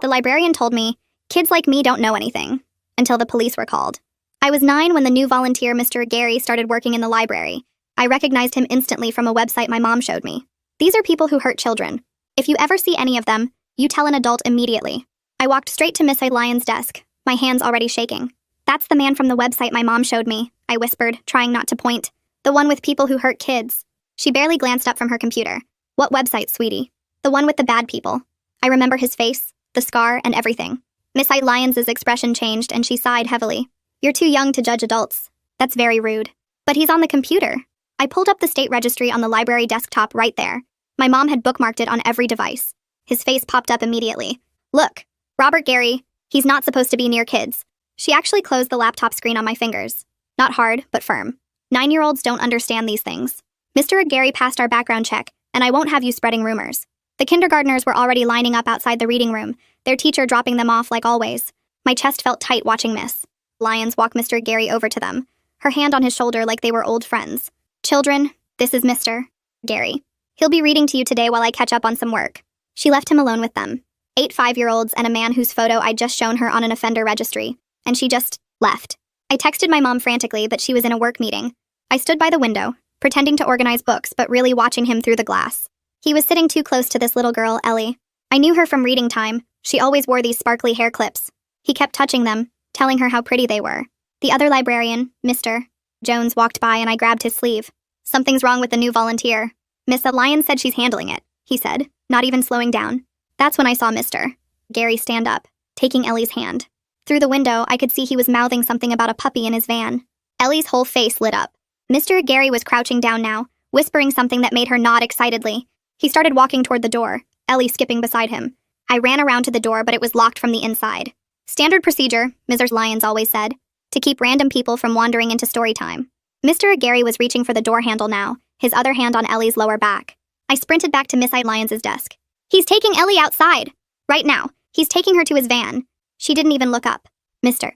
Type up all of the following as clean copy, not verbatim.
The librarian told me, kids like me don't know anything, until the police were called. I was 9 when the new volunteer, Mr. Gary, started working in the library. I recognized him instantly from a website my mom showed me. These are people who hurt children. If you ever see any of them, you tell an adult immediately. I walked straight to Miss Lyons' desk, my hands already shaking. That's the man from the website my mom showed me, I whispered, trying not to point. The one with people who hurt kids. She barely glanced up from her computer. What website, sweetie? The one with the bad people. I remember his face, the scar, and everything. Miss Lyons' expression changed and she sighed heavily. You're too young to judge adults. That's very rude. But he's on the computer. I pulled up the state registry on the library desktop right there. My mom had bookmarked it on every device. His face popped up immediately. Look, Robert Gary, he's not supposed to be near kids. She actually closed the laptop screen on my fingers. Not hard, but firm. 9-year-olds don't understand these things. Mr. Gary passed our background check, and I won't have you spreading rumors. The kindergartners were already lining up outside the reading room, their teacher dropping them off like always. My chest felt tight watching Miss Lyons walk Mr. Gary over to them, her hand on his shoulder like they were old friends. Children, this is Mr. Gary. He'll be reading to you today while I catch up on some work. She left him alone with them. 8 5-year-olds and a man whose photo I'd just shown her on an offender registry, and she just left. I texted my mom frantically, but she was in a work meeting. I stood by the window, pretending to organize books, but really watching him through the glass. He was sitting too close to this little girl, Ellie. I knew her from reading time. She always wore these sparkly hair clips. He kept touching them, telling her how pretty they were. The other librarian, Mr. Jones, walked by and I grabbed his sleeve. Something's wrong with the new volunteer. Miss Lyons said she's handling it, he said, not even slowing down. That's when I saw Mr. Gary stand up, taking Ellie's hand. Through the window, I could see he was mouthing something about a puppy in his van. Ellie's whole face lit up. Mr. Gary was crouching down now, whispering something that made her nod excitedly. He started walking toward the door, Ellie skipping beside him. I ran around to the door, but it was locked from the inside. Standard procedure, Mrs. Lyons always said, to keep random people from wandering into story time. Mr. Gary was reaching for the door handle now, his other hand on Ellie's lower back. I sprinted back to Miss Lyons' desk. He's taking Ellie outside. Right now. He's taking her to his van. She didn't even look up. Mr.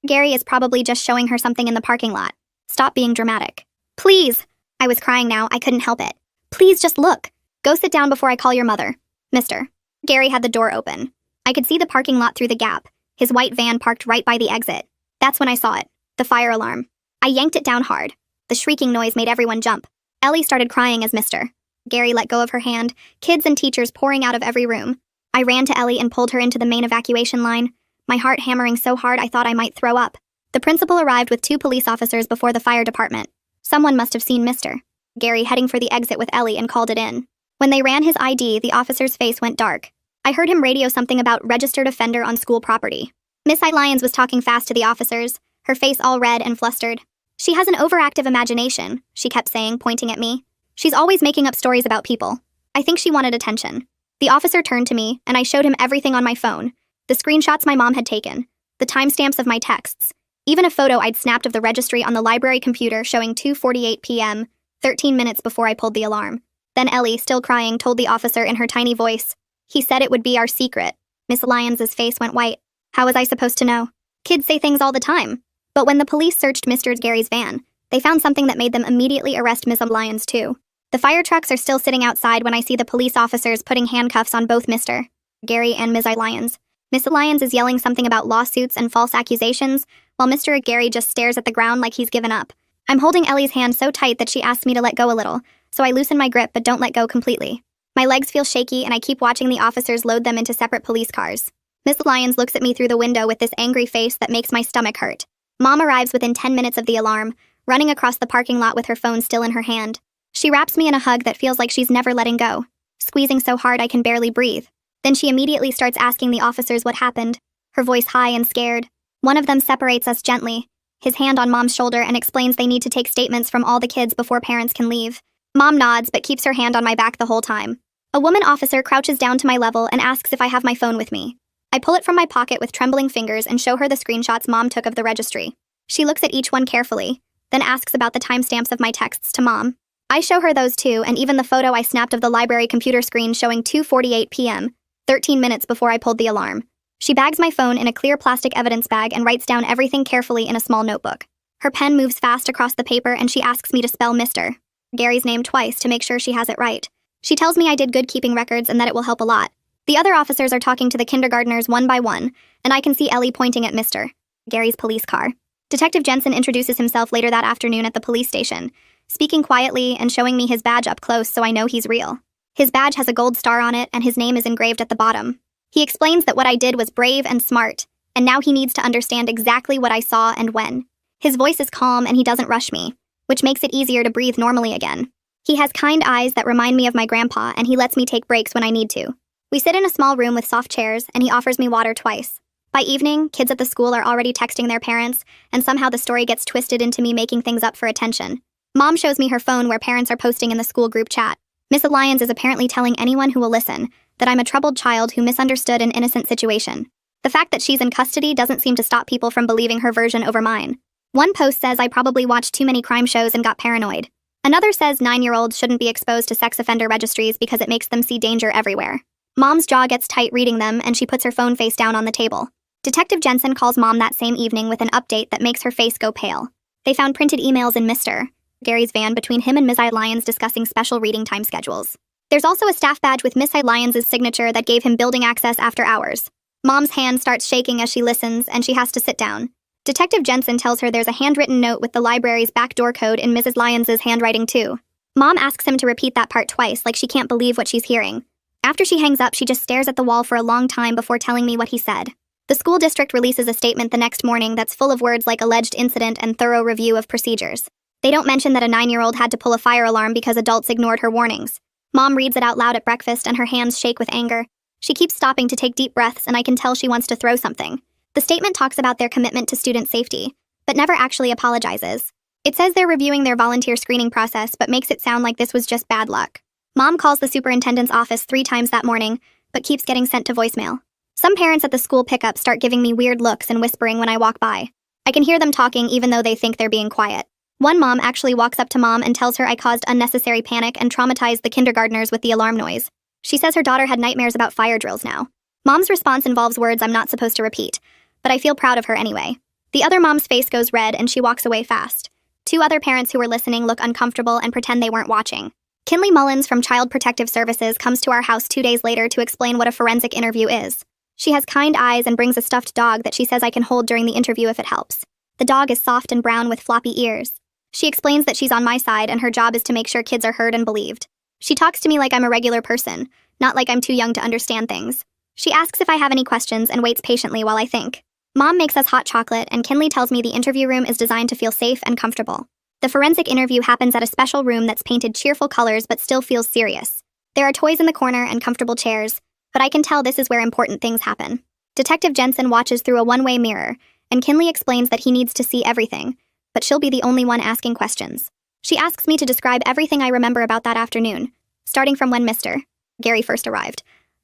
Gary is probably just showing her something in the parking lot. Stop being dramatic. Please. I was crying now. I couldn't help it. Please just look. Go sit down before I call your mother. Mr. Gary had the door open. I could see the parking lot through the gap, his white van parked right by the exit. That's when I saw it. The fire alarm. I yanked it down hard. The shrieking noise made everyone jump. Ellie started crying as Mr. Gary let go of her hand, kids and teachers pouring out of every room. I ran to Ellie and pulled her into the main evacuation line, my heart hammering so hard I thought I might throw up. The principal arrived with 2 police officers before the fire department. Someone must have seen Mr. Gary heading for the exit with Ellie and called it in. When they ran his ID, the officer's face went dark. I heard him radio something about registered offender on school property. Miss Lyons was talking fast to the officers, her face all red and flustered. She has an overactive imagination, she kept saying, pointing at me. She's always making up stories about people. I think she wanted attention. The officer turned to me, and I showed him everything on my phone. The screenshots my mom had taken, the timestamps of my texts, even a photo I'd snapped of the registry on the library computer showing 2:48 p.m., 13 minutes before I pulled the alarm. Then Ellie, still crying, told the officer in her tiny voice, he said it would be our secret. Miss Lyons' face went white. How was I supposed to know? Kids say things all the time. But when the police searched Mr. Gary's van, they found something that made them immediately arrest Miss Lyons too. The fire trucks are still sitting outside when I see the police officers putting handcuffs on both Mr. Gary and Ms. Lyons. Miss Lyons is yelling something about lawsuits and false accusations, while Mr. Gary just stares at the ground like he's given up. I'm holding Ellie's hand so tight that she asks me to let go a little, so I loosen my grip but don't let go completely. My legs feel shaky and I keep watching the officers load them into separate police cars. Miss Lyons looks at me through the window with this angry face that makes my stomach hurt. Mom arrives within 10 minutes of the alarm, running across the parking lot with her phone still in her hand. She wraps me in a hug that feels like she's never letting go, squeezing so hard I can barely breathe. Then she immediately starts asking the officers what happened, her voice high and scared. One of them separates us gently, his hand on Mom's shoulder, and explains they need to take statements from all the kids before parents can leave. Mom nods but keeps her hand on my back the whole time. A woman officer crouches down to my level and asks if I have my phone with me. I pull it from my pocket with trembling fingers and show her the screenshots Mom took of the registry. She looks at each one carefully, then asks about the timestamps of my texts to Mom. I show her those too, and even the photo I snapped of the library computer screen showing 2:48 p.m., 13 minutes before I pulled the alarm. She bags my phone in a clear plastic evidence bag and writes down everything carefully in a small notebook. Her pen moves fast across the paper and she asks me to spell Mr. Gary's name twice to make sure she has it right. She tells me I did good keeping records and that it will help a lot. The other officers are talking to the kindergartners one by one, and I can see Ellie pointing at Mr. Gary's police car. Detective Jensen introduces himself later that afternoon at the police station, speaking quietly and showing me his badge up close so I know he's real. His badge has a gold star on it and his name is engraved at the bottom. He explains that what I did was brave and smart, and now he needs to understand exactly what I saw and when. His voice is calm and he doesn't rush me, which makes it easier to breathe normally again. He has kind eyes that remind me of my grandpa and he lets me take breaks when I need to. We sit in a small room with soft chairs and he offers me water twice. By evening, kids at the school are already texting their parents, and somehow the story gets twisted into me making things up for attention. Mom shows me her phone where parents are posting in the school group chat. Miss Lyons is apparently telling anyone who will listen that I'm a troubled child who misunderstood an innocent situation. The fact that she's in custody doesn't seem to stop people from believing her version over mine. One post says I probably watched too many crime shows and got paranoid. Another says 9-year-olds shouldn't be exposed to sex offender registries because it makes them see danger everywhere. Mom's jaw gets tight reading them and she puts her phone face down on the table. Detective Jensen calls Mom that same evening with an update that makes her face go pale. They found printed emails in Mr. Gary's van between him and Ms. Lyons discussing special reading time schedules. There's also a staff badge with Miss Lyons' signature that gave him building access after hours. Mom's hand starts shaking as she listens, and she has to sit down. Detective Jensen tells her there's a handwritten note with the library's backdoor code in Mrs. Lyons' handwriting too. Mom asks him to repeat that part twice, like she can't believe what she's hearing. After she hangs up, she just stares at the wall for a long time before telling me what he said. The school district releases a statement the next morning that's full of words like alleged incident and thorough review of procedures. They don't mention that a 9-year-old had to pull a fire alarm because adults ignored her warnings. Mom reads it out loud at breakfast and her hands shake with anger. She keeps stopping to take deep breaths and I can tell she wants to throw something. The statement talks about their commitment to student safety, but never actually apologizes. It says they're reviewing their volunteer screening process but makes it sound like this was just bad luck. Mom calls the superintendent's office 3 times that morning, but keeps getting sent to voicemail. Some parents at the school pickup start giving me weird looks and whispering when I walk by. I can hear them talking even though they think they're being quiet. One mom actually walks up to Mom and tells her I caused unnecessary panic and traumatized the kindergartners with the alarm noise. She says her daughter had nightmares about fire drills now. Mom's response involves words I'm not supposed to repeat, but I feel proud of her anyway. The other mom's face goes red and she walks away fast. 2 other parents who were listening look uncomfortable and pretend they weren't watching. Kinley Mullins from Child Protective Services comes to our house 2 days later to explain what a forensic interview is. She has kind eyes and brings a stuffed dog that she says I can hold during the interview if it helps. The dog is soft and brown with floppy ears. She explains that she's on my side and her job is to make sure kids are heard and believed. She talks to me like I'm a regular person, not like I'm too young to understand things. She asks if I have any questions and waits patiently while I think. Mom makes us hot chocolate and Kinley tells me the interview room is designed to feel safe and comfortable. The forensic interview happens at a special room that's painted cheerful colors but still feels serious. There are toys in the corner and comfortable chairs, but I can tell this is where important things happen. Detective Jensen watches through a one-way mirror, and Kinley explains that he needs to see everything, but she'll be the only one asking questions. She asks me to describe everything I remember about that afternoon, starting from when Mr. Gary first arrived.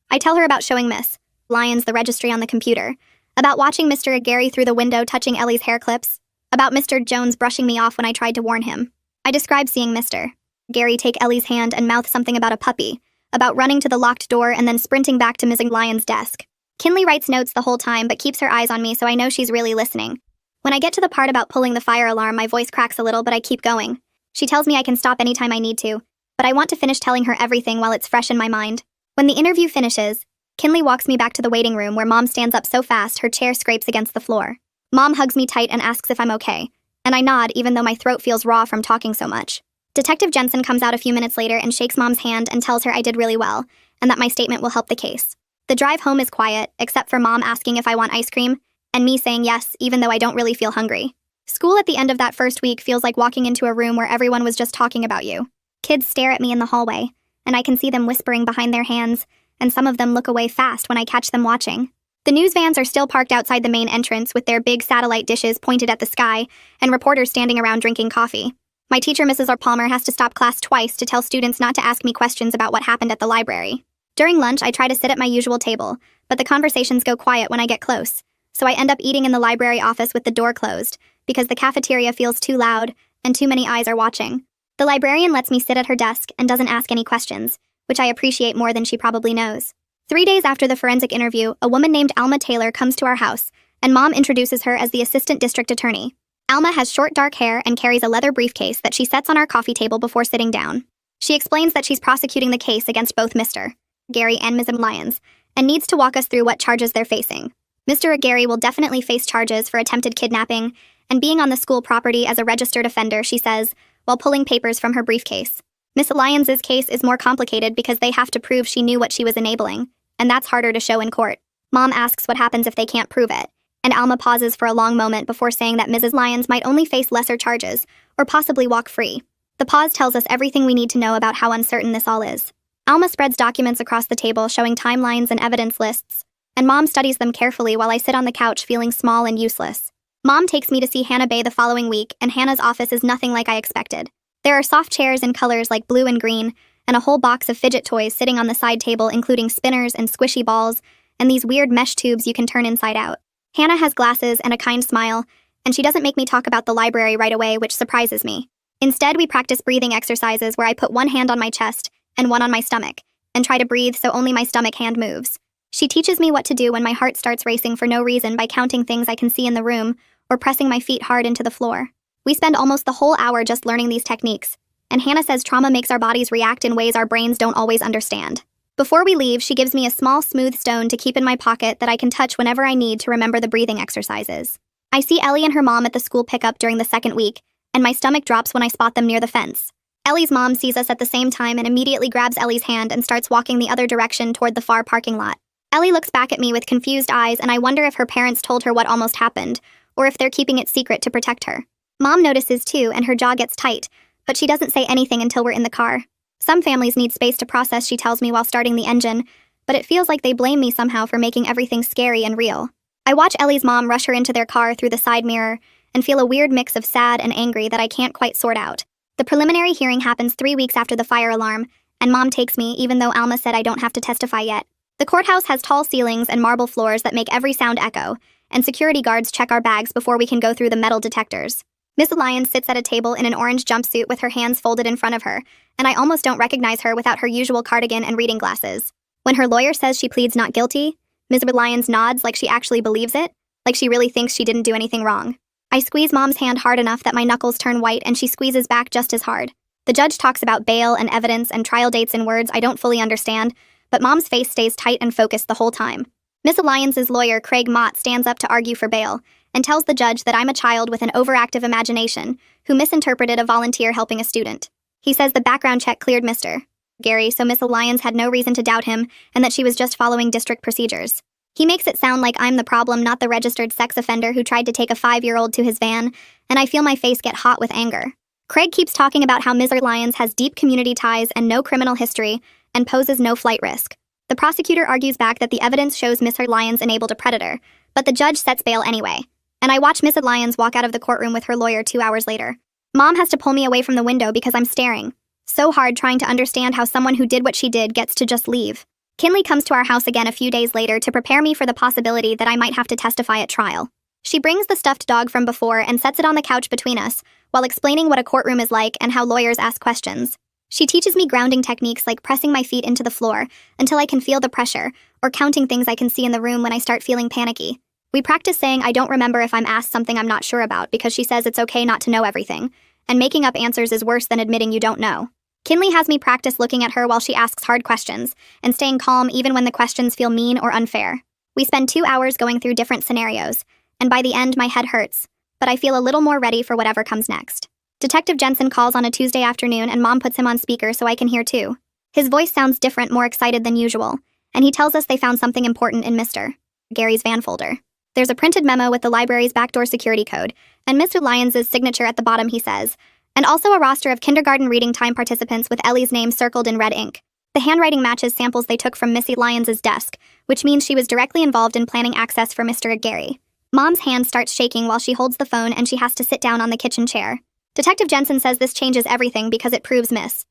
I tell her about showing Miss Lyons the registry on the computer, about watching Mr. Gary through the window touching Ellie's hair clips, about Mr. Jones brushing me off when I tried to warn him. I describe seeing Mr. Gary take Ellie's hand and mouth something about a puppy, about running to the locked door and then sprinting back to Ms. Lyons' desk. Kinley writes notes the whole time but keeps her eyes on me so I know she's really listening. When I get to the part about pulling the fire alarm, my voice cracks a little but I keep going. She tells me I can stop anytime I need to, but I want to finish telling her everything while it's fresh in my mind. When the interview finishes, Kinley walks me back to the waiting room where Mom stands up so fast her chair scrapes against the floor. Mom hugs me tight and asks if I'm okay, and I nod even though my throat feels raw from talking so much. Detective Jensen comes out a few minutes later and shakes Mom's hand and tells her I did really well, and that my statement will help the case. The drive home is quiet, except for Mom asking if I want ice cream, and me saying yes, even though I don't really feel hungry. School at the end of that first week feels like walking into a room where everyone was just talking about you. Kids stare at me in the hallway, and I can see them whispering behind their hands, and some of them look away fast when I catch them watching. The news vans are still parked outside the main entrance with their big satellite dishes pointed at the sky, and reporters standing around drinking coffee. My teacher, Mrs. R. Palmer, has to stop class twice to tell students not to ask me questions about what happened at the library. During lunch, I try to sit at my usual table, but the conversations go quiet when I get close, so I end up eating in the library office with the door closed, because the cafeteria feels too loud, and too many eyes are watching. The librarian lets me sit at her desk and doesn't ask any questions, which I appreciate more than she probably knows. 3 days after the forensic interview, a woman named Alma Taylor comes to our house, and Mom introduces her as the assistant district attorney. Alma has short dark hair and carries a leather briefcase that she sets on our coffee table before sitting down. She explains that she's prosecuting the case against both Mr. Gary and Ms. Lyons, and needs to walk us through what charges they're facing. Mr. Aguirre will definitely face charges for attempted kidnapping and being on the school property as a registered offender, she says, while pulling papers from her briefcase. Miss Lyons' case is more complicated because they have to prove she knew what she was enabling, and that's harder to show in court. Mom asks what happens if they can't prove it, and Alma pauses for a long moment before saying that Mrs. Lyons might only face lesser charges, or possibly walk free. The pause tells us everything we need to know about how uncertain this all is. Alma spreads documents across the table showing timelines and evidence lists, and Mom studies them carefully while I sit on the couch feeling small and useless. Mom takes me to see Hannah Bay the following week, and Hannah's office is nothing like I expected. There are soft chairs in colors like blue and green, and a whole box of fidget toys sitting on the side table, including spinners and squishy balls, and these weird mesh tubes you can turn inside out. Hannah has glasses and a kind smile, and she doesn't make me talk about the library right away, which surprises me. Instead, we practice breathing exercises where I put one hand on my chest and one on my stomach, and try to breathe so only my stomach hand moves. She teaches me what to do when my heart starts racing for no reason by counting things I can see in the room or pressing my feet hard into the floor. We spend almost the whole hour just learning these techniques, and Hannah says trauma makes our bodies react in ways our brains don't always understand. Before we leave, she gives me a small smooth stone to keep in my pocket that I can touch whenever I need to remember the breathing exercises. I see Ellie and her mom at the school pickup during the second week, and my stomach drops when I spot them near the fence. Ellie's mom sees us at the same time and immediately grabs Ellie's hand and starts walking the other direction toward the far parking lot. Ellie looks back at me with confused eyes, and I wonder if her parents told her what almost happened, or if they're keeping it secret to protect her. Mom notices too, and her jaw gets tight, but she doesn't say anything until we're in the car. Some families need space to process, she tells me while starting the engine, but it feels like they blame me somehow for making everything scary and real. I watch Ellie's mom rush her into their car through the side mirror and feel a weird mix of sad and angry that I can't quite sort out. The preliminary hearing happens 3 weeks after the fire alarm, and Mom takes me even though Alma said I don't have to testify yet. The courthouse has tall ceilings and marble floors that make every sound echo, and security guards check our bags before we can go through the metal detectors. Miss Lyons sits at a table in an orange jumpsuit with her hands folded in front of her, and I almost don't recognize her without her usual cardigan and reading glasses. When her lawyer says she pleads not guilty, Ms. Lyons nods like she actually believes it, like she really thinks she didn't do anything wrong. I squeeze Mom's hand hard enough that my knuckles turn white, and she squeezes back just as hard. The judge talks about bail and evidence and trial dates in words I don't fully understand, but Mom's face stays tight and focused the whole time. Miss Lyons' lawyer, Craig Mott, stands up to argue for bail and tells the judge that I'm a child with an overactive imagination who misinterpreted a volunteer helping a student. He says the background check cleared Mr. Gary, so Miss Lyons had no reason to doubt him and that she was just following district procedures. He makes it sound like I'm the problem, not the registered sex offender who tried to take a 5-year-old to his van, and I feel my face get hot with anger. Craig keeps talking about how Ms. Lyons has deep community ties and no criminal history and poses no flight risk. The prosecutor argues back that the evidence shows Ms. Lyons enabled a predator, but the judge sets bail anyway, and I watch Ms. Lyons walk out of the courtroom with her lawyer 2 hours later. Mom has to pull me away from the window because I'm staring so hard trying to understand how someone who did what she did gets to just leave. Kinley comes to our house again a few days later to prepare me for the possibility that I might have to testify at trial. She brings the stuffed dog from before and sets it on the couch between us, while explaining what a courtroom is like and how lawyers ask questions. She teaches me grounding techniques like pressing my feet into the floor until I can feel the pressure, or counting things I can see in the room when I start feeling panicky. We practice saying I don't remember if I'm asked something I'm not sure about because she says it's okay not to know everything, and making up answers is worse than admitting you don't know. Kinley has me practice looking at her while she asks hard questions, and staying calm even when the questions feel mean or unfair. We spend 2 hours going through different scenarios, and by the end my head hurts, but I feel a little more ready for whatever comes next. Detective Jensen calls on a Tuesday afternoon, and Mom puts him on speaker so I can hear too. His voice sounds different, more excited than usual, and he tells us they found something important in Mr. Gary's van folder. There's a printed memo with the library's backdoor security code, and Mr. Lyons' signature at the bottom, he says, and also a roster of kindergarten reading time participants with Ellie's name circled in red ink. The handwriting matches samples they took from Missy Lyons' desk, which means she was directly involved in planning access for Mr. Gary. Mom's hand starts shaking while she holds the phone, and she has to sit down on the kitchen chair. Detective Jensen says this changes everything because it proves Miss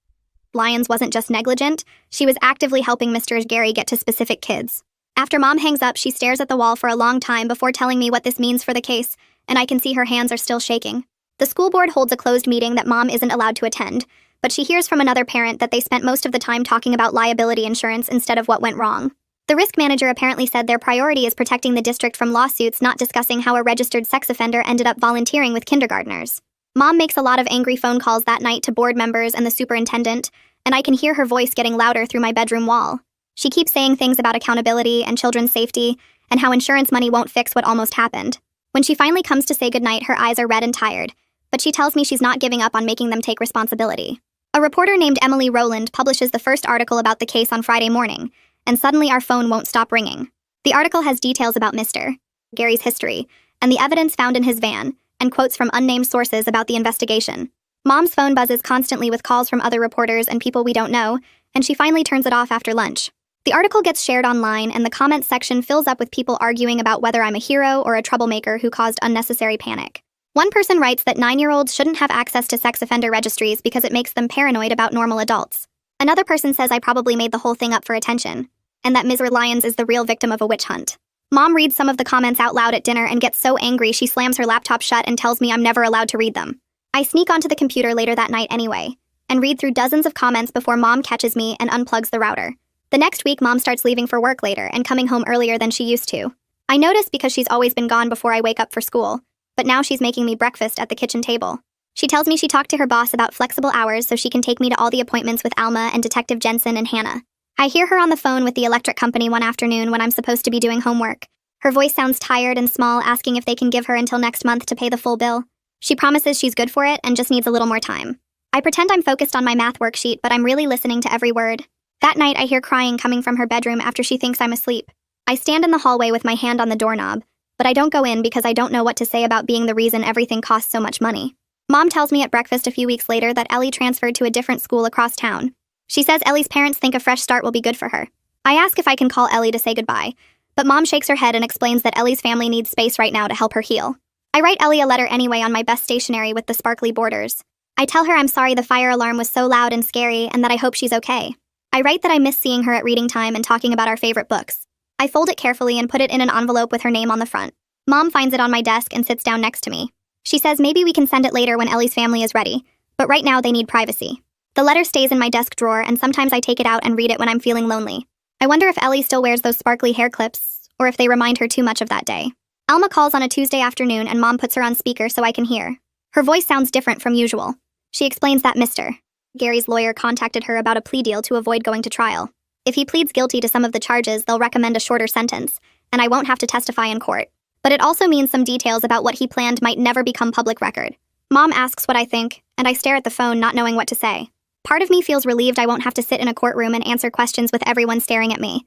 Lyons wasn't just negligent, she was actively helping Mr. Gary get to specific kids. After Mom hangs up, she stares at the wall for a long time before telling me what this means for the case, and I can see her hands are still shaking. The school board holds a closed meeting that Mom isn't allowed to attend, but she hears from another parent that they spent most of the time talking about liability insurance instead of what went wrong. The risk manager apparently said their priority is protecting the district from lawsuits, not discussing how a registered sex offender ended up volunteering with kindergartners. Mom makes a lot of angry phone calls that night to board members and the superintendent, and I can hear her voice getting louder through my bedroom wall. She keeps saying things about accountability and children's safety, and how insurance money won't fix what almost happened. When she finally comes to say goodnight, her eyes are red and tired, but she tells me she's not giving up on making them take responsibility. A reporter named Emily Rowland publishes the first article about the case on Friday morning, and suddenly our phone won't stop ringing. The article has details about Mr. Gary's history, and the evidence found in his van, and quotes from unnamed sources about the investigation. Mom's phone buzzes constantly with calls from other reporters and people we don't know, and she finally turns it off after lunch. The article gets shared online, and the comments section fills up with people arguing about whether I'm a hero or a troublemaker who caused unnecessary panic. One person writes that 9-year-olds shouldn't have access to sex offender registries because it makes them paranoid about normal adults. Another person says I probably made the whole thing up for attention, and that Ms. Lyons is the real victim of a witch hunt. Mom reads some of the comments out loud at dinner and gets so angry she slams her laptop shut and tells me I'm never allowed to read them. I sneak onto the computer later that night anyway, and read through dozens of comments before Mom catches me and unplugs the router. The next week, Mom starts leaving for work later and coming home earlier than she used to. I notice because she's always been gone before I wake up for school, but now she's making me breakfast at the kitchen table. She tells me she talked to her boss about flexible hours so she can take me to all the appointments with Alma and Detective Jensen and Hannah. I hear her on the phone with the electric company one afternoon when I'm supposed to be doing homework. Her voice sounds tired and small, asking if they can give her until next month to pay the full bill. She promises she's good for it and just needs a little more time. I pretend I'm focused on my math worksheet, but I'm really listening to every word. That night, I hear crying coming from her bedroom after she thinks I'm asleep. I stand in the hallway with my hand on the doorknob, but I don't go in because I don't know what to say about being the reason everything costs so much money. Mom tells me at breakfast a few weeks later that Ellie transferred to a different school across town. She says Ellie's parents think a fresh start will be good for her. I ask if I can call Ellie to say goodbye, but Mom shakes her head and explains that Ellie's family needs space right now to help her heal. I write Ellie a letter anyway on my best stationery with the sparkly borders. I tell her I'm sorry the fire alarm was so loud and scary and that I hope she's okay. I write that I miss seeing her at reading time and talking about our favorite books. I fold it carefully and put it in an envelope with her name on the front. Mom finds it on my desk and sits down next to me. She says maybe we can send it later when Ellie's family is ready, but right now they need privacy. The letter stays in my desk drawer, and sometimes I take it out and read it when I'm feeling lonely. I wonder if Ellie still wears those sparkly hair clips, or if they remind her too much of that day. Alma calls on a Tuesday afternoon and Mom puts her on speaker so I can hear. Her voice sounds different from usual. She explains that Mr. Gary's lawyer contacted her about a plea deal to avoid going to trial. If he pleads guilty to some of the charges, they'll recommend a shorter sentence, and I won't have to testify in court. But it also means some details about what he planned might never become public record. Mom asks what I think, and I stare at the phone not knowing what to say. Part of me feels relieved I won't have to sit in a courtroom and answer questions with everyone staring at me.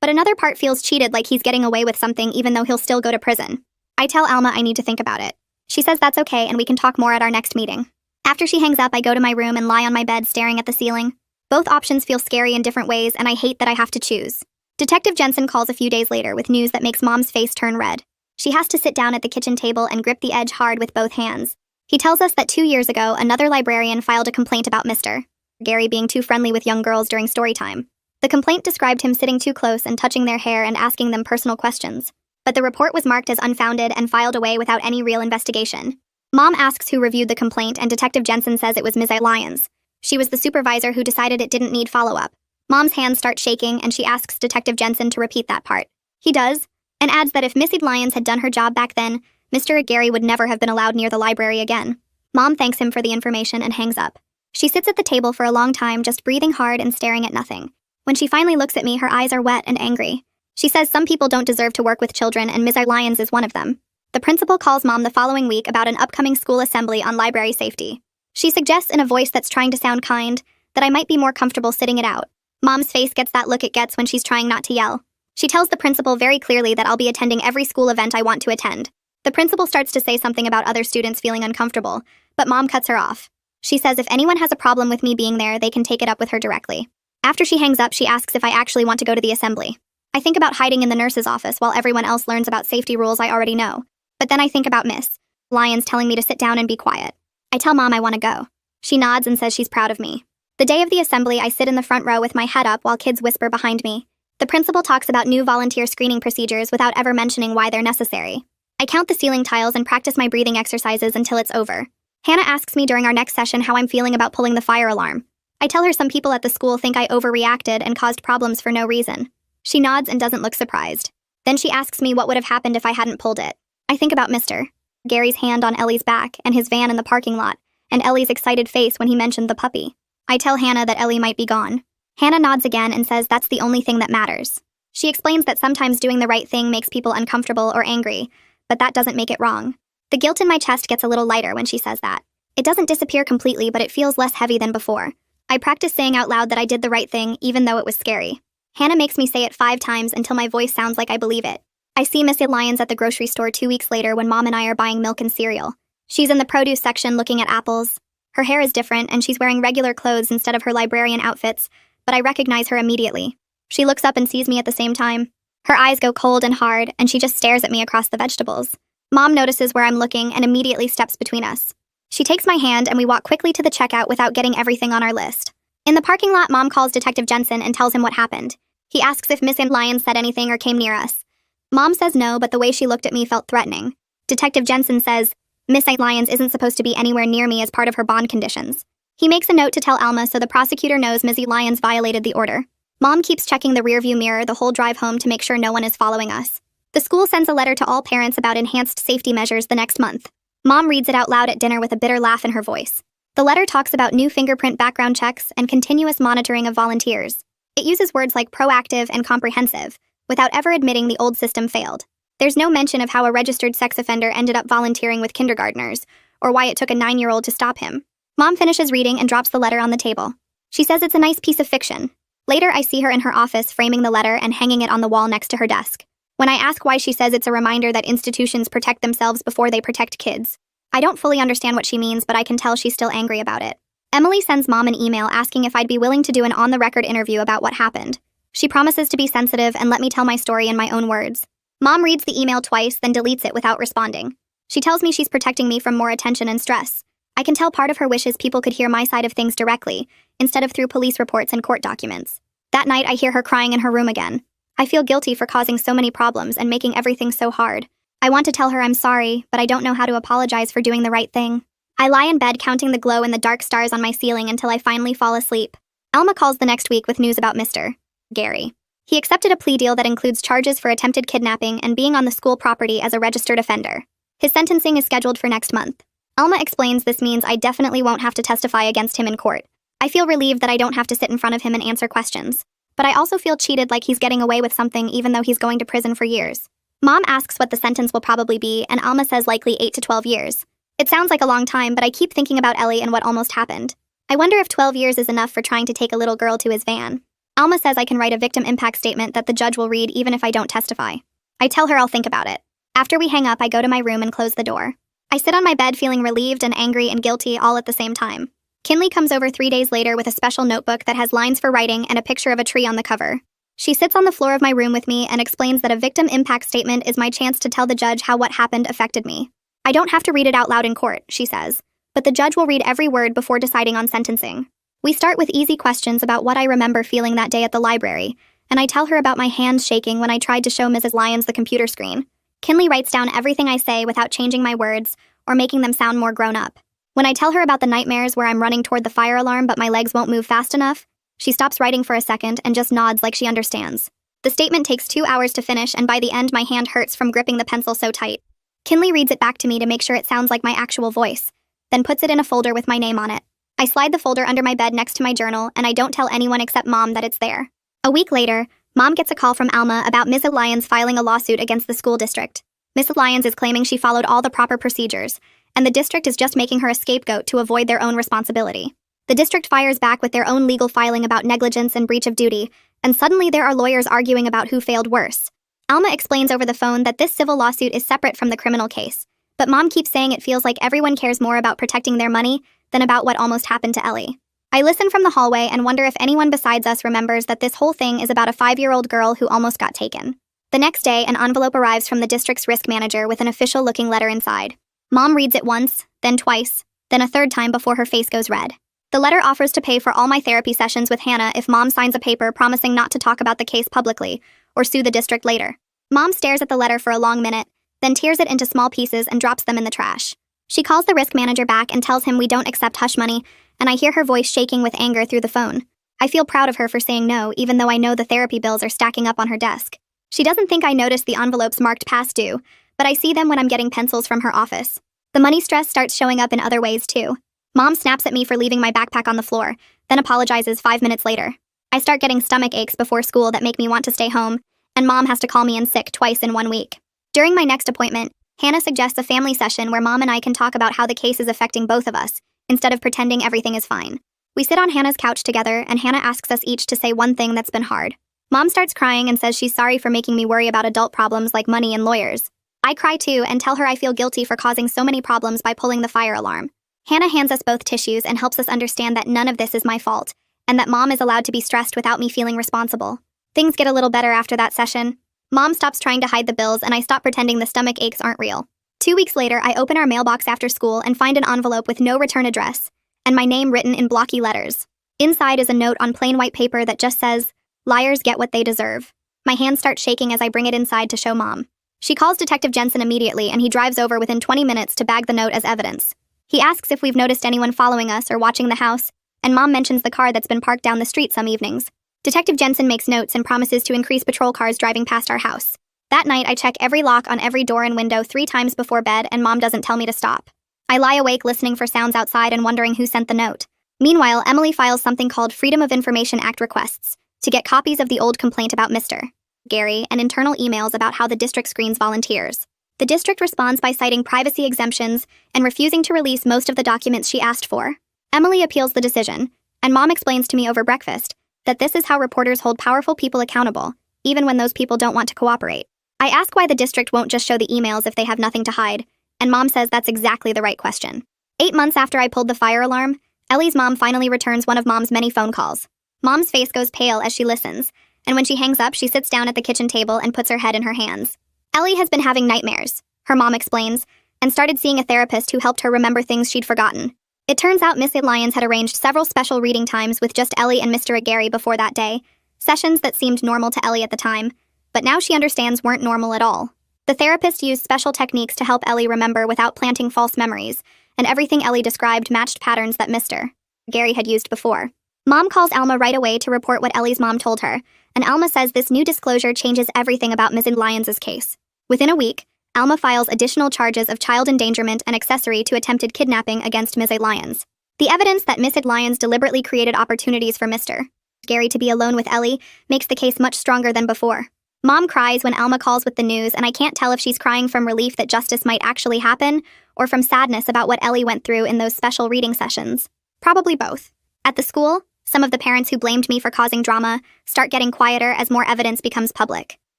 But another part feels cheated, like he's getting away with something even though he'll still go to prison. I tell Alma I need to think about it. She says that's okay and we can talk more at our next meeting. After she hangs up, I go to my room and lie on my bed staring at the ceiling. Both options feel scary in different ways, and I hate that I have to choose. Detective Jensen calls a few days later with news that makes Mom's face turn red. She has to sit down at the kitchen table and grip the edge hard with both hands. He tells us that 2 years ago, another librarian filed a complaint about Mr. Gary being too friendly with young girls during story time. The complaint described him sitting too close and touching their hair and asking them personal questions. But the report was marked as unfounded and filed away without any real investigation. Mom asks who reviewed the complaint, and Detective Jensen says it was Ms. Lyons. She was the supervisor who decided it didn't need follow-up. Mom's hands start shaking, and she asks Detective Jensen to repeat that part. He does, and adds that if Mrs. Lyons had done her job back then, Mr. Gary would never have been allowed near the library again. Mom thanks him for the information and hangs up. She sits at the table for a long time, just breathing hard and staring at nothing. When she finally looks at me, her eyes are wet and angry. She says some people don't deserve to work with children, and Ms. Lyons is one of them. The principal calls Mom the following week about an upcoming school assembly on library safety. She suggests in a voice that's trying to sound kind that I might be more comfortable sitting it out. Mom's face gets that look it gets when she's trying not to yell. She tells the principal very clearly that I'll be attending every school event I want to attend. The principal starts to say something about other students feeling uncomfortable, but Mom cuts her off. She says if anyone has a problem with me being there, they can take it up with her directly. After she hangs up, she asks if I actually want to go to the assembly. I think about hiding in the nurse's office while everyone else learns about safety rules I already know. But then I think about Miss Lyons telling me to sit down and be quiet. I tell Mom I want to go. She nods and says she's proud of me. The day of the assembly, I sit in the front row with my head up while kids whisper behind me. The principal talks about new volunteer screening procedures without ever mentioning why they're necessary. I count the ceiling tiles and practice my breathing exercises until it's over. Hannah asks me during our next session how I'm feeling about pulling the fire alarm. I tell her some people at the school think I overreacted and caused problems for no reason. She nods and doesn't look surprised. Then she asks me what would have happened if I hadn't pulled it. I think about Mr. Gary's hand on Ellie's back and his van in the parking lot, and Ellie's excited face when he mentioned the puppy. I tell Hannah that Ellie might be gone. Hannah nods again and says that's the only thing that matters. She explains that sometimes doing the right thing makes people uncomfortable or angry, but that doesn't make it wrong. The guilt in my chest gets a little lighter when she says that. It doesn't disappear completely, but it feels less heavy than before. I practice saying out loud that I did the right thing, even though it was scary. Hannah makes me say it 5 times until my voice sounds like I believe it. I see Miss Lyons at the grocery store 2 weeks later when Mom and I are buying milk and cereal. She's in the produce section looking at apples. Her hair is different, and she's wearing regular clothes instead of her librarian outfits, but I recognize her immediately. She looks up and sees me at the same time. Her eyes go cold and hard, and she just stares at me across the vegetables. Mom notices where I'm looking and immediately steps between us. She takes my hand and we walk quickly to the checkout without getting everything on our list. In the parking lot, Mom calls Detective Jensen and tells him what happened. He asks if Miss Lyons said anything or came near us. Mom says no, but the way she looked at me felt threatening. Detective Jensen says, Miss Lyons isn't supposed to be anywhere near me as part of her bond conditions. He makes a note to tell Alma so the prosecutor knows Miss Lyons violated the order. Mom keeps checking the rearview mirror the whole drive home to make sure no one is following us. The school sends a letter to all parents about enhanced safety measures the next month. Mom reads it out loud at dinner with a bitter laugh in her voice. The letter talks about new fingerprint background checks and continuous monitoring of volunteers. It uses words like proactive and comprehensive, without ever admitting the old system failed. There's no mention of how a registered sex offender ended up volunteering with kindergartners, or why it took a 9-year-old to stop him. Mom finishes reading and drops the letter on the table. She says it's a nice piece of fiction. Later, I see her in her office framing the letter and hanging it on the wall next to her desk. When I ask why, she says it's a reminder that institutions protect themselves before they protect kids. I don't fully understand what she means, but I can tell she's still angry about it. Emily sends Mom an email asking if I'd be willing to do an on-the-record interview about what happened. She promises to be sensitive and let me tell my story in my own words. Mom reads the email twice, then deletes it without responding. She tells me she's protecting me from more attention and stress. I can tell part of her wishes people could hear my side of things directly, instead of through police reports and court documents. That night, I hear her crying in her room again. I feel guilty for causing so many problems and making everything so hard. I want to tell her I'm sorry, but I don't know how to apologize for doing the right thing. I lie in bed counting the glow in the dark stars on my ceiling until I finally fall asleep. Alma calls the next week with news about Mr. Gary. He accepted a plea deal that includes charges for attempted kidnapping and being on the school property as a registered offender. His sentencing is scheduled for next month. Alma explains this means I definitely won't have to testify against him in court. I feel relieved that I don't have to sit in front of him and answer questions. But I also feel cheated, like he's getting away with something even though he's going to prison for years. Mom asks what the sentence will probably be, and Alma says likely 8 to 12 years. It sounds like a long time, but I keep thinking about Ellie and what almost happened. I wonder if 12 years is enough for trying to take a little girl to his van. Alma says I can write a victim impact statement that the judge will read even if I don't testify. I tell her I'll think about it. After we hang up, I go to my room and close the door. I sit on my bed feeling relieved and angry and guilty all at the same time. Kinley comes over 3 days later with a special notebook that has lines for writing and a picture of a tree on the cover. She sits on the floor of my room with me and explains that a victim impact statement is my chance to tell the judge how what happened affected me. I don't have to read it out loud in court, she says, but the judge will read every word before deciding on sentencing. We start with easy questions about what I remember feeling that day at the library, and I tell her about my hands shaking when I tried to show Mrs. Lyons the computer screen. Kinley writes down everything I say without changing my words or making them sound more grown up. When I tell her about the nightmares where I'm running toward the fire alarm but my legs won't move fast enough, she stops writing for a second and just nods like she understands. The statement takes 2 hours to finish, and by the end my hand hurts from gripping the pencil so tight. Kinley reads it back to me to make sure it sounds like my actual voice, then puts it in a folder with my name on it. I slide the folder under my bed next to my journal, and I don't tell anyone except Mom that it's there. A week later, Mom gets a call from Alma about Miss Lyons filing a lawsuit against the school district. Miss Lyons is claiming she followed all the proper procedures, and the district is just making her a scapegoat to avoid their own responsibility. The district fires back with their own legal filing about negligence and breach of duty, and suddenly there are lawyers arguing about who failed worse. Alma explains over the phone that this civil lawsuit is separate from the criminal case, but Mom keeps saying it feels like everyone cares more about protecting their money than about what almost happened to Ellie. I listen from the hallway and wonder if anyone besides us remembers that this whole thing is about a 5-year-old girl who almost got taken. The next day, an envelope arrives from the district's risk manager with an official-looking letter inside. Mom reads it once, then twice, then a third time before her face goes red. The letter offers to pay for all my therapy sessions with Hannah if Mom signs a paper promising not to talk about the case publicly or sue the district later. Mom stares at the letter for a long minute, then tears it into small pieces and drops them in the trash. She calls the risk manager back and tells him we don't accept hush money, and I hear her voice shaking with anger through the phone. I feel proud of her for saying no, even though I know the therapy bills are stacking up on her desk. She doesn't think I noticed the envelopes marked past due, but I see them when I'm getting pencils from her office. The money stress starts showing up in other ways, too. Mom snaps at me for leaving my backpack on the floor, then apologizes 5 minutes later. I start getting stomach aches before school that make me want to stay home, and Mom has to call me in sick twice in 1 week. During my next appointment, Hannah suggests a family session where Mom and I can talk about how the case is affecting both of us, instead of pretending everything is fine. We sit on Hannah's couch together, and Hannah asks us each to say one thing that's been hard. Mom starts crying and says she's sorry for making me worry about adult problems like money and lawyers. I cry too and tell her I feel guilty for causing so many problems by pulling the fire alarm. Hannah hands us both tissues and helps us understand that none of this is my fault, and that Mom is allowed to be stressed without me feeling responsible. Things get a little better after that session. Mom stops trying to hide the bills, and I stop pretending the stomach aches aren't real. 2 weeks later, I open our mailbox after school and find an envelope with no return address, and my name written in blocky letters. Inside is a note on plain white paper that just says, "Liars get what they deserve." My hands start shaking as I bring it inside to show Mom. She calls Detective Jensen immediately, and he drives over within 20 minutes to bag the note as evidence. He asks if we've noticed anyone following us or watching the house, and Mom mentions the car that's been parked down the street some evenings. Detective Jensen makes notes and promises to increase patrol cars driving past our house. That night, I check every lock on every door and window 3 times before bed, and Mom doesn't tell me to stop. I lie awake listening for sounds outside and wondering who sent the note. Meanwhile, Emily files something called Freedom of Information Act requests to get copies of the old complaint about Mr. Gary and internal emails about how the district screens volunteers. The district responds by citing privacy exemptions and refusing to release most of the documents she asked for. Emily appeals the decision, and Mom explains to me over breakfast that this is how reporters hold powerful people accountable, even when those people don't want to cooperate. I ask why the district won't just show the emails if they have nothing to hide, and Mom says that's exactly the right question. 8 months after I pulled the fire alarm, Ellie's mom finally returns one of Mom's many phone calls. Mom's face goes pale as she listens, and when she hangs up, she sits down at the kitchen table and puts her head in her hands. Ellie has been having nightmares, her mom explains, and started seeing a therapist who helped her remember things she'd forgotten. It turns out Miss Lyons had arranged several special reading times with just Ellie and Mr. Gary before that day, sessions that seemed normal to Ellie at the time, but now she understands weren't normal at all. The therapist used special techniques to help Ellie remember without planting false memories, and everything Ellie described matched patterns that Mr. Gary had used before. Mom calls Alma right away to report what Ellie's mom told her, and Alma says this new disclosure changes everything about Ms. Lyons' case. Within a week, Alma files additional charges of child endangerment and accessory to attempted kidnapping against Ms. Lyons. The evidence that Ms. Lyons deliberately created opportunities for Mr. Gary to be alone with Ellie makes the case much stronger than before. Mom cries when Alma calls with the news, and I can't tell if she's crying from relief that justice might actually happen, or from sadness about what Ellie went through in those special reading sessions. Probably both. At the school, some of the parents who blamed me for causing drama start getting quieter as more evidence becomes public.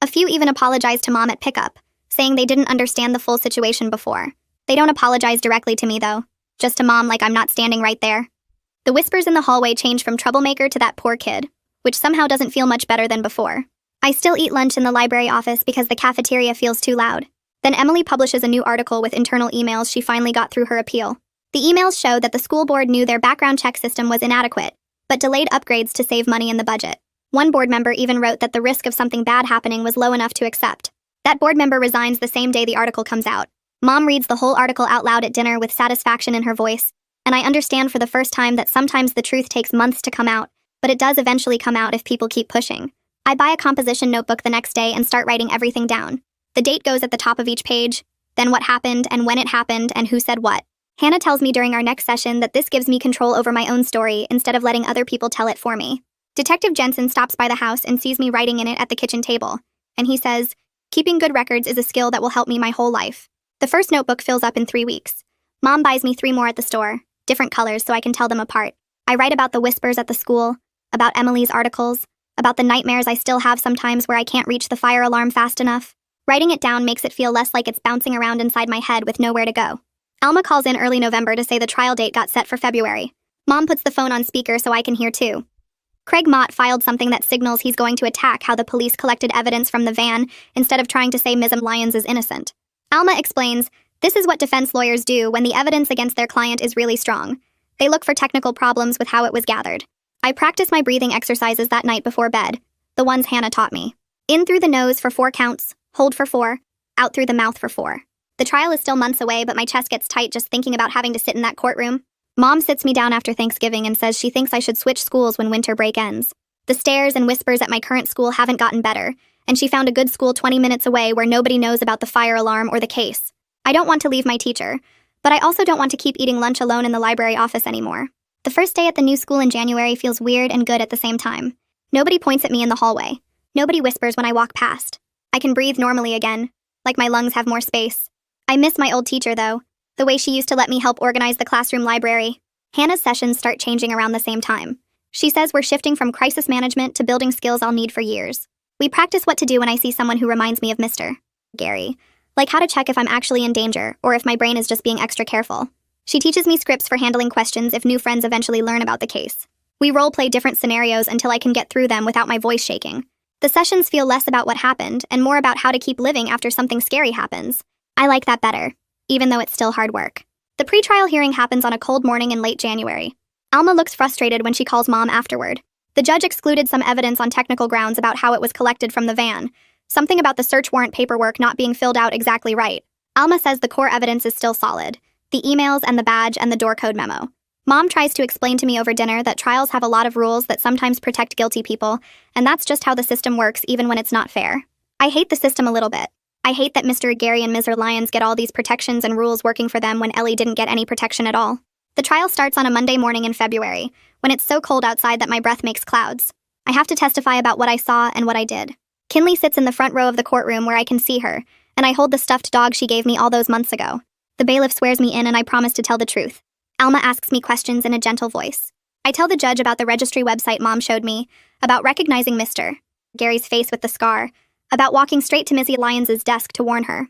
A few even apologize to Mom at pickup, saying they didn't understand the full situation before. They don't apologize directly to me, though. Just to Mom like I'm not standing right there. The whispers in the hallway change from troublemaker to that poor kid, which somehow doesn't feel much better than before. I still eat lunch in the library office because the cafeteria feels too loud. Then Emily publishes a new article with internal emails she finally got through her appeal. The emails show that the school board knew their background check system was inadequate, but delayed upgrades to save money in the budget. One board member even wrote that the risk of something bad happening was low enough to accept. That board member resigns the same day the article comes out. Mom reads the whole article out loud at dinner with satisfaction in her voice, and I understand for the first time that sometimes the truth takes months to come out, but it does eventually come out if people keep pushing. I buy a composition notebook the next day and start writing everything down. The date goes at the top of each page, then what happened and when it happened and who said what. Hannah tells me during our next session that this gives me control over my own story instead of letting other people tell it for me. Detective Jensen stops by the house and sees me writing in it at the kitchen table, and he says, "Keeping good records is a skill that will help me my whole life." The first notebook fills up in 3 weeks. Mom buys me 3 more at the store, different colors so I can tell them apart. I write about the whispers at the school, about Emily's articles, about the nightmares I still have sometimes where I can't reach the fire alarm fast enough. Writing it down makes it feel less like it's bouncing around inside my head with nowhere to go. Alma calls in early November to say the trial date got set for February. Mom puts the phone on speaker so I can hear too. Craig Mott filed something that signals he's going to attack how the police collected evidence from the van instead of trying to say Ms. Lyons is innocent. Alma explains, this is what defense lawyers do when the evidence against their client is really strong. They look for technical problems with how it was gathered. I practice my breathing exercises that night before bed, the ones Hannah taught me. In through the nose for 4 counts, hold for 4, out through the mouth for 4. The trial is still months away, but my chest gets tight just thinking about having to sit in that courtroom. Mom sits me down after Thanksgiving and says she thinks I should switch schools when winter break ends. The stares and whispers at my current school haven't gotten better, and she found a good school 20 minutes away where nobody knows about the fire alarm or the case. I don't want to leave my teacher, but I also don't want to keep eating lunch alone in the library office anymore. The first day at the new school in January feels weird and good at the same time. Nobody points at me in the hallway. Nobody whispers when I walk past. I can breathe normally again, like my lungs have more space. I miss my old teacher, though, the way she used to let me help organize the classroom library. Hannah's sessions start changing around the same time. She says we're shifting from crisis management to building skills I'll need for years. We practice what to do when I see someone who reminds me of Mr. Gary. Like how to check if I'm actually in danger, or if my brain is just being extra careful. She teaches me scripts for handling questions if new friends eventually learn about the case. We role-play different scenarios until I can get through them without my voice shaking. The sessions feel less about what happened, and more about how to keep living after something scary happens. I like that better, even though it's still hard work. The pretrial hearing happens on a cold morning in late January. Alma looks frustrated when she calls Mom afterward. The judge excluded some evidence on technical grounds about how it was collected from the van. Something about the search warrant paperwork not being filled out exactly right. Alma says the core evidence is still solid. The emails and the badge and the door code memo. Mom tries to explain to me over dinner that trials have a lot of rules that sometimes protect guilty people, and that's just how the system works even when it's not fair. I hate the system a little bit. I hate that Mr. Gary and Ms. Lyons get all these protections and rules working for them when Ellie didn't get any protection at all. The trial starts on a Monday morning in February, when it's so cold outside that my breath makes clouds. I have to testify about what I saw and what I did. Kinley sits in the front row of the courtroom where I can see her, and I hold the stuffed dog she gave me all those months ago. The bailiff swears me in and I promise to tell the truth. Alma asks me questions in a gentle voice. I tell the judge about the registry website Mom showed me, about recognizing Mr. Gary's face with the scar, about walking straight to Missy Lyons' desk to warn her.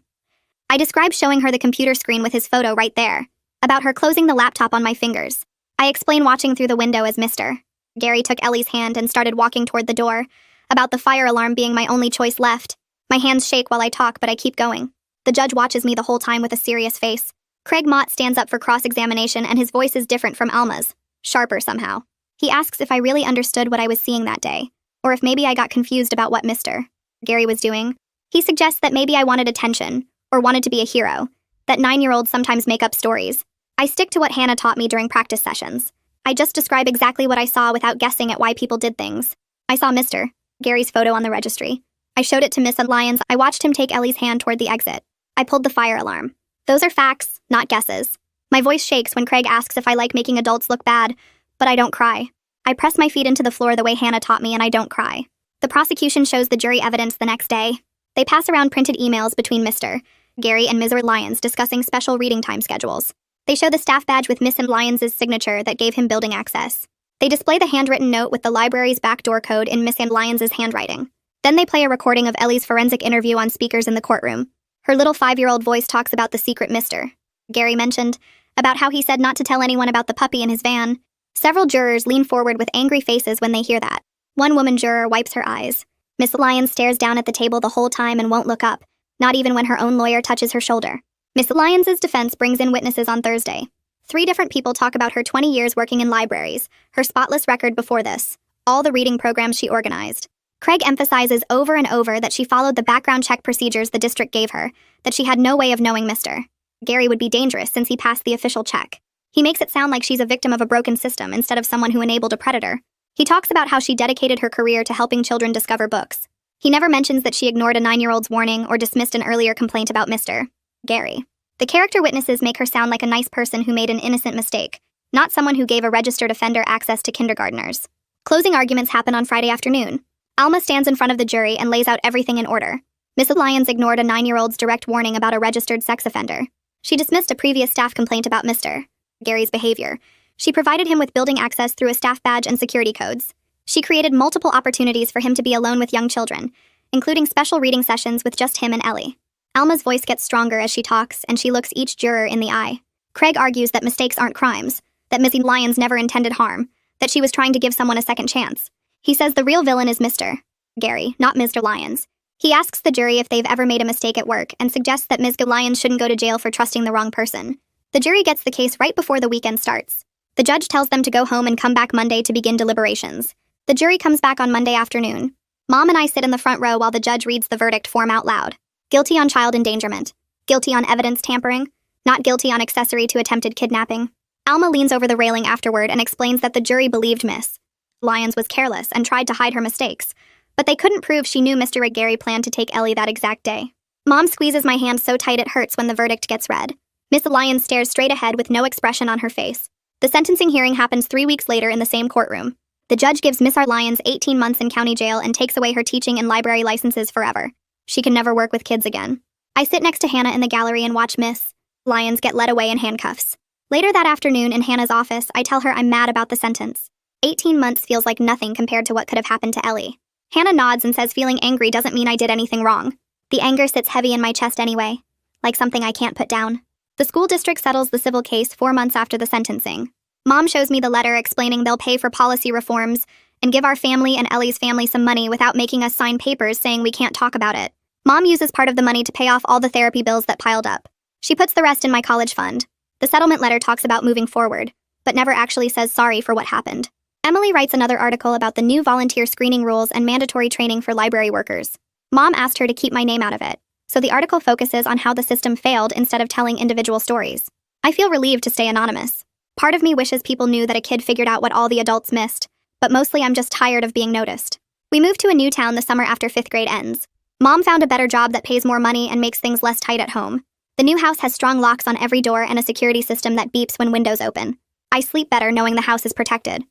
I describe showing her the computer screen with his photo right there, about her closing the laptop on my fingers. I explain watching through the window as Mr. Gary took Ellie's hand and started walking toward the door, about the fire alarm being my only choice left. My hands shake while I talk, but I keep going. The judge watches me the whole time with a serious face. Craig Mott stands up for cross-examination and his voice is different from Alma's, sharper somehow. He asks if I really understood what I was seeing that day, or if maybe I got confused about what Mr. Gary was doing. He suggests that maybe I wanted attention, or wanted to be a hero, that 9-year-olds sometimes make up stories. I stick to what Hannah taught me during practice sessions. I just describe exactly what I saw without guessing at why people did things. I saw Mr. Gary's photo on the registry. I showed it to Miss Lyons. I watched him take Ellie's hand toward the exit. I pulled the fire alarm. Those are facts, not guesses. My voice shakes when Craig asks if I like making adults look bad, but I don't cry. I press my feet into the floor the way Hannah taught me and I don't cry. The prosecution shows the jury evidence the next day. They pass around printed emails between Mr. Gary and Ms. Lyons discussing special reading time schedules. They show the staff badge with Miss Lyons' signature that gave him building access. They display the handwritten note with the library's backdoor code in Miss Lyons' handwriting. Then they play a recording of Ellie's forensic interview on speakers in the courtroom. Her little 5-year-old voice talks about the secret Mr. Gary mentioned, about how he said not to tell anyone about the puppy in his van. Several jurors lean forward with angry faces when they hear that. One woman juror wipes her eyes. Miss Lyons stares down at the table the whole time and won't look up, not even when her own lawyer touches her shoulder. Miss Lyons' defense brings in witnesses on Thursday. 3 different people talk about her 20 years working in libraries, her spotless record before this, all the reading programs she organized. Craig emphasizes over and over that she followed the background check procedures the district gave her, that she had no way of knowing Mr. Gary would be dangerous since he passed the official check. He makes it sound like she's a victim of a broken system instead of someone who enabled a predator. He talks about how she dedicated her career to helping children discover books. He never mentions that she ignored a 9-year-old's warning or dismissed an earlier complaint about Mr. Gary. The character witnesses make her sound like a nice person who made an innocent mistake, not someone who gave a registered offender access to kindergartners. Closing arguments happen on Friday afternoon. Alma stands in front of the jury and lays out everything in order. Miss Lyons ignored a 9-year-old's direct warning about a registered sex offender. She dismissed a previous staff complaint about Mr. Gary's behavior. She provided him with building access through a staff badge and security codes. She created multiple opportunities for him to be alone with young children, including special reading sessions with just him and Ellie. Alma's voice gets stronger as she talks, and she looks each juror in the eye. Craig argues that mistakes aren't crimes, that Miss Lyons never intended harm, that she was trying to give someone a second chance. He says the real villain is Mr. Gary, not Mr. Lyons. He asks the jury if they've ever made a mistake at work and suggests that Ms. Lyons shouldn't go to jail for trusting the wrong person. The jury gets the case right before the weekend starts. The judge tells them to go home and come back Monday to begin deliberations. The jury comes back on Monday afternoon. Mom and I sit in the front row while the judge reads the verdict form out loud. Guilty on child endangerment. Guilty on evidence tampering. Not guilty on accessory to attempted kidnapping. Alma leans over the railing afterward and explains that the jury believed Miss Lyons was careless and tried to hide her mistakes, but they couldn't prove she knew Mr. Gary planned to take Ellie that exact day. Mom squeezes my hand so tight it hurts when the verdict gets read. Miss Lyons stares straight ahead with no expression on her face. The sentencing hearing happens 3 weeks later in the same courtroom. The judge gives Miss R. Lyons 18 months in county jail and takes away her teaching and library licenses forever. She can never work with kids again. I sit next to Hannah in the gallery and watch Miss Lyons get led away in handcuffs. Later that afternoon in Hannah's office, I tell her I'm mad about the sentence. 18 months feels like nothing compared to what could have happened to Ellie. Hannah nods and says feeling angry doesn't mean I did anything wrong. The anger sits heavy in my chest anyway, like something I can't put down. The school district settles the civil case 4 months after the sentencing. Mom shows me the letter explaining they'll pay for policy reforms and give our family and Ellie's family some money without making us sign papers saying we can't talk about it. Mom uses part of the money to pay off all the therapy bills that piled up. She puts the rest in my college fund. The settlement letter talks about moving forward, but never actually says sorry for what happened. Emily writes another article about the new volunteer screening rules and mandatory training for library workers. Mom asked her to keep my name out of it, so the article focuses on how the system failed instead of telling individual stories. I feel relieved to stay anonymous. Part of me wishes people knew that a kid figured out what all the adults missed, but mostly I'm just tired of being noticed. We moved to a new town the summer after 5th grade ends. Mom found a better job that pays more money and makes things less tight at home. The new house has strong locks on every door and a security system that beeps when windows open. I sleep better knowing the house is protected.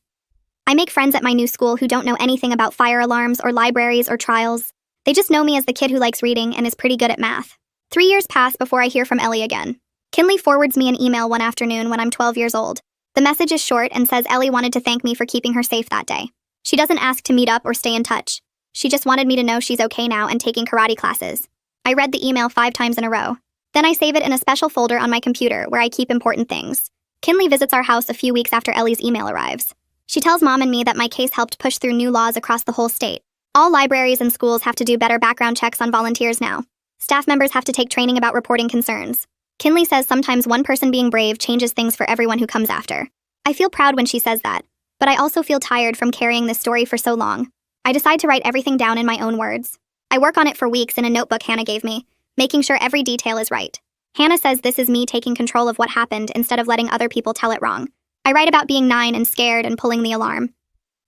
I make friends at my new school who don't know anything about fire alarms or libraries or trials. They just know me as the kid who likes reading and is pretty good at math. 3 years pass before I hear from Ellie again. Kinley forwards me an email one afternoon when I'm 12 years old. The message is short and says Ellie wanted to thank me for keeping her safe that day. She doesn't ask to meet up or stay in touch. She just wanted me to know she's okay now and taking karate classes. I read the email 5 times in a row. Then I save it in a special folder on my computer where I keep important things. Kinley visits our house a few weeks after Ellie's email arrives. She tells Mom and me that my case helped push through new laws across the whole state. All libraries and schools have to do better background checks on volunteers now. Staff members have to take training about reporting concerns. Kinley says sometimes one person being brave changes things for everyone who comes after. I feel proud when she says that, but I also feel tired from carrying this story for so long. I decide to write everything down in my own words. I work on it for weeks in a notebook Hannah gave me, making sure every detail is right. Hannah says this is me taking control of what happened instead of letting other people tell it wrong. I write about being 9 and scared and pulling the alarm.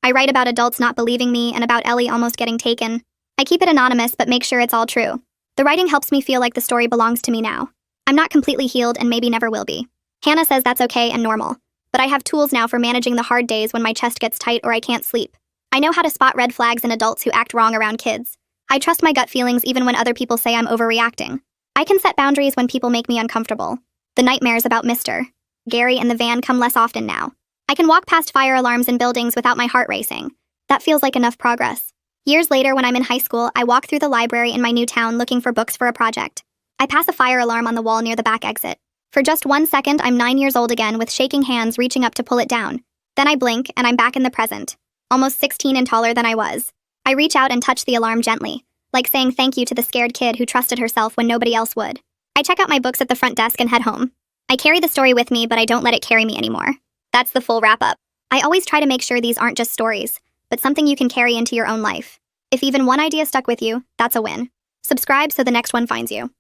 I write about adults not believing me and about Ellie almost getting taken. I keep it anonymous but make sure it's all true. The writing helps me feel like the story belongs to me now. I'm not completely healed and maybe never will be. Hannah says that's okay and normal, but I have tools now for managing the hard days when my chest gets tight or I can't sleep. I know how to spot red flags in adults who act wrong around kids. I trust my gut feelings even when other people say I'm overreacting. I can set boundaries when people make me uncomfortable. The nightmares about Mr. Gary and the van come less often now. I can walk past fire alarms in buildings without my heart racing. That feels like enough progress. Years later, when I'm in high school, I walk through the library in my new town looking for books for a project. I pass a fire alarm on the wall near the back exit. For just 1 second, I'm 9 years old again with shaking hands reaching up to pull it down. Then I blink, and I'm back in the present. Almost 16 and taller than I was. I reach out and touch the alarm gently, like saying thank you to the scared kid who trusted herself when nobody else would. I check out my books at the front desk and head home. I carry the story with me, but I don't let it carry me anymore. That's the full wrap-up. I always try to make sure these aren't just stories, but something you can carry into your own life. If even one idea stuck with you, that's a win. Subscribe so the next one finds you.